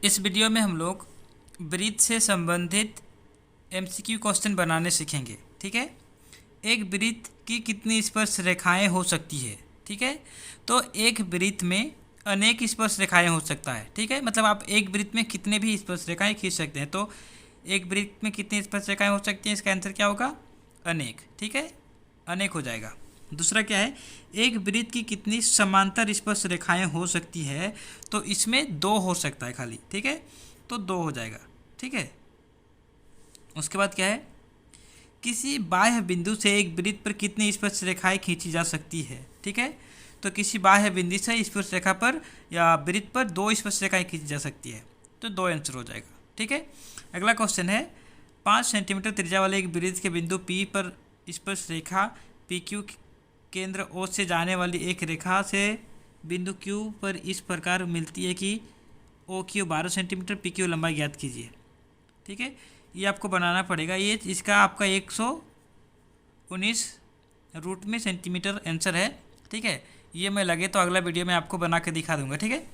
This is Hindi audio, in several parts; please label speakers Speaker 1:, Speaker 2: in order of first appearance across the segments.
Speaker 1: इस वीडियो में हम लोग वृत्त से संबंधित एमसीक्यू क्वेश्चन बनाने सीखेंगे। ठीक है, एक वृत्त की कितनी स्पर्श रेखाएं हो सकती है। ठीक है, तो एक वृत्त में अनेक स्पर्श रेखाएं हो सकता है। ठीक है, मतलब आप एक वृत्त में कितने भी स्पर्श रेखाएं खींच सकते हैं। तो एक वृत्त में कितनी स्पर्श रेखाएं हो सकती हैं, इसका आंसर क्या होगा, अनेक। ठीक है, अनेक हो जाएगा। दूसरा क्या है, एक वृत्त की कितनी समांतर स्पर्श रेखाएं हो सकती है, तो इसमें दो हो सकता है खाली। ठीक है, तो दो हो जाएगा। ठीक है, उसके बाद क्या है, किसी बाह्य बिंदु से एक वृत्त पर कितनी स्पर्श रेखाएं खींची जा सकती है। ठीक है, तो किसी बाह्य बिंदु से स्पर्श रेखा पर या वृत्त पर दो स्पर्श रेखाएं खींची जा सकती है, तो दो आंसर हो जाएगा। ठीक है, अगला क्वेश्चन है, 5 सेंटीमीटर त्रिज्या वाले एक वृत्त के बिंदु P पर स्पर्श रेखा PQ केंद्र O से जाने वाली एक रेखा से बिंदु Q पर इस प्रकार मिलती है कि OQ 12 सेंटीमीटर, PQ लंबाई ज्ञात कीजिए। ठीक है, ये आपको बनाना पड़ेगा। ये इसका आपका 119 रूट में सेंटीमीटर आंसर है। ठीक है, ये मैं लगे तो अगला वीडियो में आपको बना के दिखा दूंगा। ठीक है,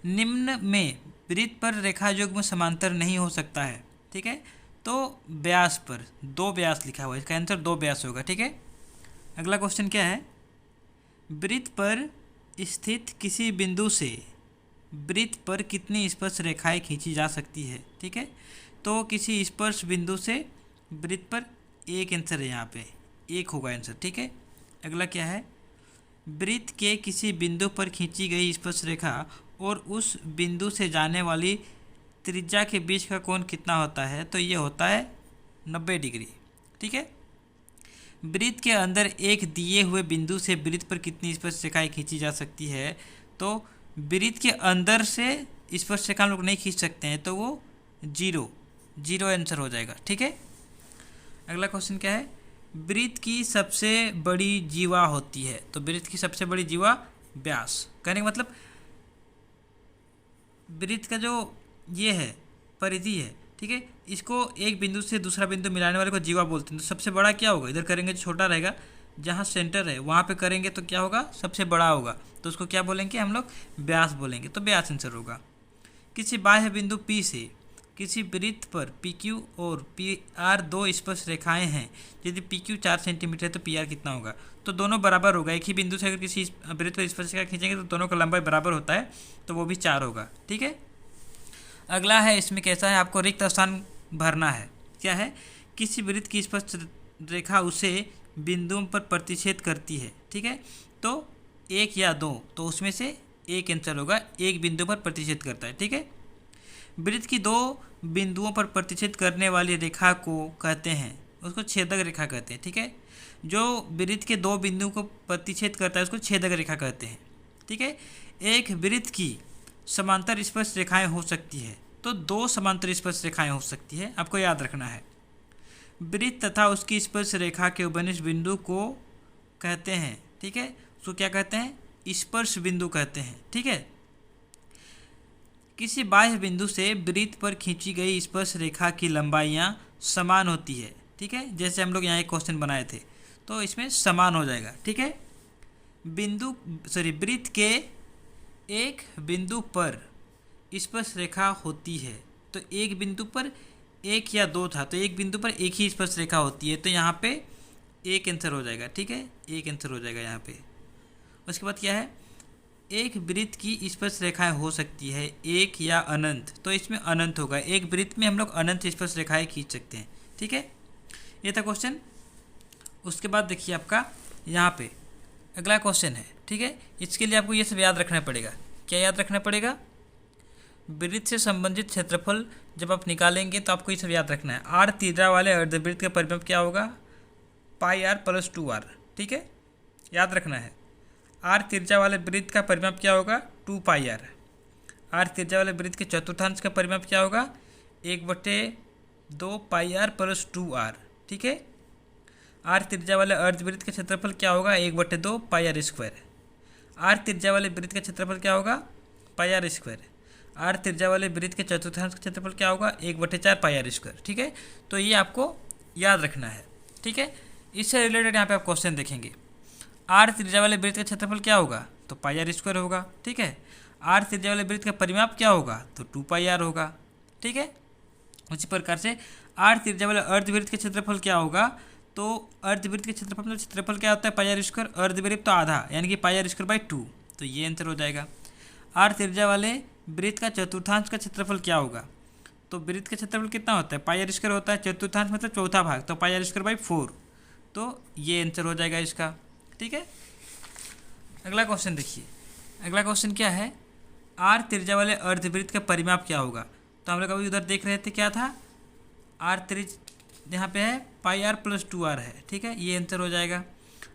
Speaker 1: निम्न में वृत्त पर रेखा युग्म समांतर नहीं हो सकता है। ठीक है, तो व्यास पर दो व्यास लिखा हुआ है, इसका आंसर दो व्यास होगा। ठीक है, अगला क्वेश्चन क्या है, वृत्त पर स्थित किसी बिंदु से वृत्त पर कितनी स्पर्श रेखाएं खींची जा सकती है। ठीक है, तो किसी स्पर्श बिंदु से वृत्त पर एक आंसर है, यहाँ पे एक होगा आंसर। ठीक है, अगला क्या है, वृत्त के किसी बिंदु पर खींची गई स्पर्श रेखा और उस बिंदु से जाने वाली त्रिज्या के बीच का कोण कितना होता है, तो ये होता है 90 डिग्री। ठीक है, वृत्त के अंदर एक दिए हुए बिंदु से वृत्त पर कितनी स्पर्श रेखाएं खींची जा सकती है, तो वृत्त के अंदर से स्पर्श रेखा हम लोग नहीं खींच सकते हैं, तो वो जीरो आंसर हो जाएगा। ठीक है, अगला क्वेश्चन क्या है, वृत्त की सबसे बड़ी जीवा होती है, तो वृत्त की सबसे बड़ी जीवा व्यास। कहने का मतलब वृत्त का जो ये है परिधि है, ठीक है, इसको एक बिंदु से दूसरा बिंदु मिलाने वाले को जीवा बोलते हैं। तो सबसे बड़ा क्या होगा, इधर करेंगे तो छोटा रहेगा, जहाँ सेंटर है वहाँ पे करेंगे तो क्या होगा, सबसे बड़ा होगा, तो उसको क्या बोलेंगे हम लोग, व्यास बोलेंगे, तो व्यास आंसर होगा। किसी बाह्य बिंदु P से किसी वृत्त पर PQ और PR दो स्पर्श रेखाएं हैं, यदि PQ 4 सेंटीमीटर है तो PR कितना होगा, तो दोनों बराबर होगा। एक ही बिंदु से अगर किसी वृत्त पर स्पर्श रेखा खींचेंगे तो दोनों का लंबाई बराबर होता है, तो वो भी 4 होगा। ठीक है, अगला है, इसमें कैसा है, आपको रिक्त स्थान भरना है। क्या है, किसी वृत्त की स्पर्श रेखा उसे बिंदुओं पर प्रतिच्छेद करती है। ठीक है, तो एक या दो, तो उसमें से एक आंसर होगा, एक बिंदु पर प्रतिच्छेद करता है। ठीक है, वृत्त की दो बिंदुओं पर प्रतिच्छेद करने वाली रेखा को कहते हैं, उसको छेदक रेखा कहते हैं। ठीक है, जो वृत्त के दो बिंदुओं को प्रतिच्छेद करता है उसको छेदक रेखा कहते हैं। ठीक है, एक वृत्त की समांतर स्पर्श रेखाएं हो सकती है, तो दो समांतर स्पर्श रेखाएं हो सकती है, आपको याद रखना है। वृत्त तथा उसकी स्पर्श रेखा के उपनिष्ठ बिंदु को कहते हैं। ठीक है, उसको क्या कहते हैं, स्पर्श बिंदु कहते हैं। ठीक है, किसी बाह्य बिंदु से वृत्त पर खींची गई स्पर्श रेखा की लंबाइयाँ समान होती है। ठीक है, जैसे हम लोग यहाँ एक क्वेश्चन बनाए थे, तो इसमें समान हो जाएगा। ठीक है, वृत्त के एक बिंदु पर स्पर्श रेखा होती है, तो एक बिंदु पर एक या दो था, तो एक बिंदु पर एक ही स्पर्श रेखा होती है, तो यहाँ पे एक आंसर हो जाएगा। ठीक है, एक आंसर हो जाएगा यहाँ पे। उसके बाद क्या है, एक वृत्त की स्पर्श रेखाएं हो सकती है एक या अनंत, तो इसमें अनंत होगा। एक वृत्त में हम लोग अनंत स्पर्श रेखाएं खींच सकते हैं। ठीक है, ये था क्वेश्चन। उसके बाद देखिए आपका यहाँ पे अगला क्वेश्चन है। ठीक है, इसके लिए आपको ये सब याद रखना पड़ेगा। क्या याद रखना पड़ेगा, वृत्त से संबंधित क्षेत्रफल जब आप निकालेंगे तो आपको ये सब याद रखना है। R त्रिज्या वाले अर्धवृत्त का परिमाप क्या होगा, πr + 2r। ठीक है, याद रखना है, R त्रिज्या वाले वृत्त का परिमाप क्या होगा, 2πr। R त्रिज्या वाले वृत्त के चतुर्थांश का परिमाप क्या होगा, 1/2 πr + 2r। ठीक है, R त्रिज्या वाले अर्धवृत्त का क्षेत्रफल क्या होगा, 1/2 πr²। R त्रिज्या वाले वृत्त का क्षेत्रफल क्या होगा, πr²। R त्रिज्या वाले वृत्त के चतुर्थांश का क्षेत्रफल क्या होगा, 1/4 πr²। ठीक है, तो ये आपको याद रखना है। ठीक है, इससे रिलेटेड यहाँ पे आप क्वेश्चन देखेंगे। R त्रिज्या वाले वृत्त का क्षेत्रफल क्या होगा, तो πr² होगा। ठीक है, आर त्रिज्या वाले वृत्त का परिमाप क्या होगा, तो 2πr होगा। ठीक है, उसी प्रकार से आर त्रिज्या वाले अर्धवृत्त के क्षेत्रफल क्या होगा, तो अर्धवृत्त के क्षेत्रफल में क्षेत्रफल क्या होता है, πr², अर्धवृत्त तो आधा यानी कि πr²/2, तो ये आंसर हो जाएगा। आर त्रिज्या वाले वृत्त का चतुर्थांश का क्षेत्रफल क्या होगा, तो वृत्त का क्षेत्रफल कितना होता है, πr² होता है, चतुर्थांश मतलब चौथा भाग, तो πr²/4, तो ये आंसर हो जाएगा इसका। ठीक है, अगला क्वेश्चन देखिए। अगला क्वेश्चन क्या है, आर त्रिज्या वाले अर्धवृत्त का परिमाप क्या होगा, तो हम लोग अभी उधर देख रहे थे क्या था, आर त्रिज यहाँ पे है πr+2r है। ठीक है, ये आंसर हो जाएगा।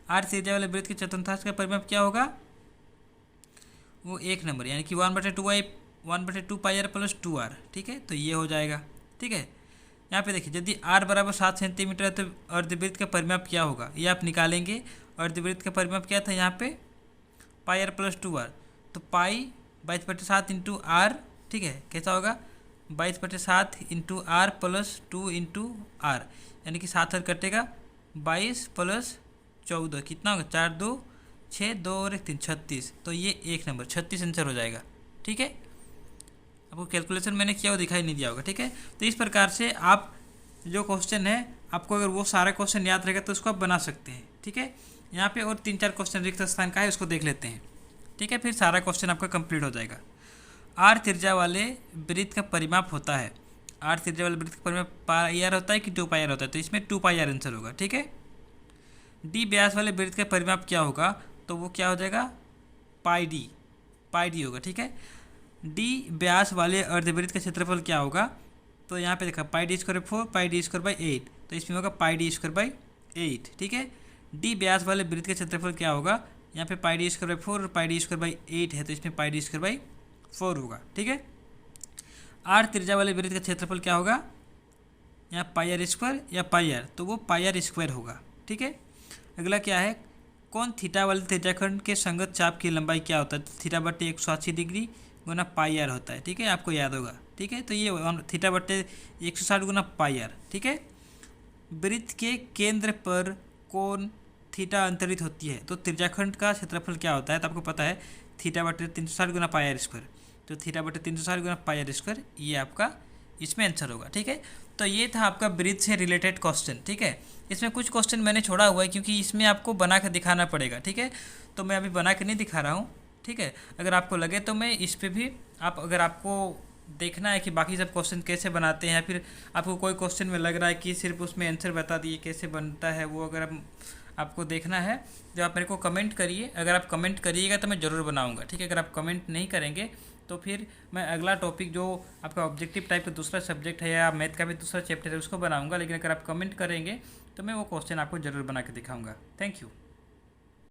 Speaker 1: आर त्रिज्या वाले वृत्त के चतुर्थांश का परिमाप क्या होगा, वो 1 नंबर यानी कि 1/2 πr+2r। ठीक है, तो ये हो जाएगा। ठीक है, यहाँ पे देखिए यदि r बराबर 7 सेंटीमीटर है तो अर्धवृत्त का परिमाप क्या होगा, ये आप निकालेंगे। अर्धवृत्त का परिमाप क्या था यहाँ पे, πr+2r, तो पाई 22/7 इंटू आर। ठीक है, कैसा होगा, 22/7 into r plus 2 into r, यानी कि 7 और कटेगा, 22 + 14 कितना होगा, 4 2 6 2 और 1 3 36, तो ये 1 नंबर 36 आंसर हो जाएगा। ठीक है, आपको कैलकुलेशन मैंने किया वो दिखाई नहीं दिया होगा। ठीक है, तो इस प्रकार से आप जो क्वेश्चन है, आपको अगर वो सारा क्वेश्चन याद रहेगा तो उसको आप बना सकते हैं। ठीक है, यहाँ पे और 3-4 क्वेश्चन रिक्त स्थान का है, उसको देख लेते हैं। ठीक है, फिर सारा क्वेश्चन आपका कंप्लीट हो जाएगा। आर त्रिज्या वाले वृत्त का परिमाप होता है, आर त्रिज्या वाले वृत्त का परिमाप πr होता है कि 2πr होता है, तो इसमें 2πr आंसर होगा। ठीक है, डी व्यास वाले वृत्त का परिमाप क्या होगा, तो वो क्या हो जाएगा, πd होगा। ठीक है, डी व्यास वाले अर्धवृत्त का क्षेत्रफल क्या होगा, तो यहाँ पे देखा πd² 4 πd²/8, तो इसमें होगा πd²/8। ठीक है, डी व्यास वाले वृत्त का क्षेत्रफल क्या होगा, यहाँ पे πd²/4 और πd²/8 है, तो इसमें πd²/4 होगा। ठीक है, आर त्रिज्या वाले वृत्त का क्षेत्रफल क्या होगा, यहाँ πr² या πr, तो वो πr² होगा। ठीक है, अगला क्या है, कौन थीटा वाले त्रिज्याखंड के संगत चाप की लंबाई क्या होता है, θ/180 डिग्री गुना πr होता है। ठीक है, आपको याद होगा। ठीक है, तो ये θ/160 गुना πr। ठीक है, वृत्त के केंद्र पर कोण थीटा अंतरित होती है, तो त्रिज्याखंड का क्षेत्रफल क्या होता है, तो आपको पता है θ/360 गुना πr², तो θ/360 गुना πr², ये आपका इसमें आंसर होगा। ठीक है, तो ये था आपका वृत्त से रिलेटेड क्वेश्चन। ठीक है, इसमें कुछ क्वेश्चन मैंने छोड़ा हुआ है क्योंकि इसमें आपको बना कर दिखाना पड़ेगा। ठीक है, तो मैं अभी बना कर नहीं दिखा रहा हूँ। ठीक है, अगर आपको लगे तो मैं इस पर भी अगर आपको देखना है कि बाकी सब क्वेश्चन कैसे बनाते हैं, या फिर आपको कोई क्वेश्चन में लग रहा है कि सिर्फ उसमें आंसर बता दिए कैसे बनता है, वो अगर आपको देखना है तो आप मेरे को कमेंट करिए। अगर आप कमेंट करिएगा तो मैं ज़रूर बनाऊंगा। ठीक है, अगर आप कमेंट नहीं करेंगे तो फिर मैं अगला टॉपिक जो आपका ऑब्जेक्टिव टाइप का दूसरा सब्जेक्ट है या मैथ का भी दूसरा चैप्टर है उसको बनाऊंगा, लेकिन अगर आप कमेंट करेंगे तो मैं वो क्वेश्चन आपको ज़रूर बना के दिखाऊंगा। Thank you.